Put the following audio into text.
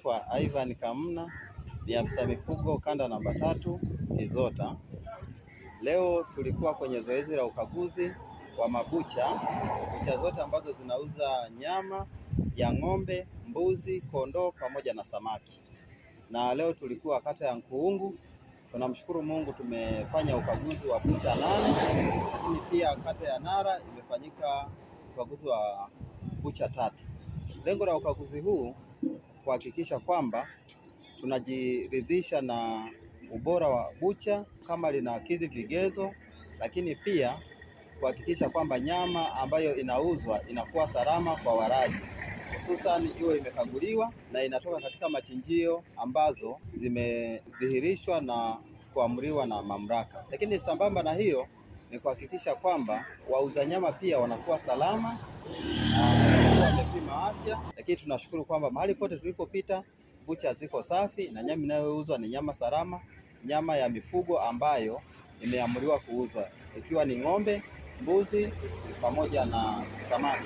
naitwa Ivan Kamna, ni afisa mifugo kanda namba 3 Izota. Leo tulikuwa kwenye zoezi la ukaguzi wa bucha zote ambazo zinauza nyama ya ng'ombe, mbuzi, kondoo pamoja na samaki. Na leo tulikuwa kata ya Nkuungu. Tunamshukuru Mungu tumefanya ukaguzi wa bucha 8, lakini pia kata ya Nara imefanyika ukaguzi wa bucha 3. Lengo la ukaguzi huu kuhakikisha kwamba tunajiridhisha na ubora wa bucha kama linakidhi vigezo, lakini pia kuhakikisha kwamba nyama ambayo inauzwa inakuwa salama kwa walaji, hususan iwe imekaguliwa na inatoka katika machinjio ambazo zimedhihirishwa na kuamriwa na mamlaka. Lakini sambamba na hiyo ni kuhakikisha kwamba wauza nyama pia wanakuwa salama na wamepima afya. Lakini tunashukuru kwamba mahali pote tulipopita bucha ziko safi na nyama inayouzwa ni nyama salama, nyama ya mifugo ambayo imeamriwa kuuzwa, ikiwa ni ng'ombe, mbuzi pamoja na samaki.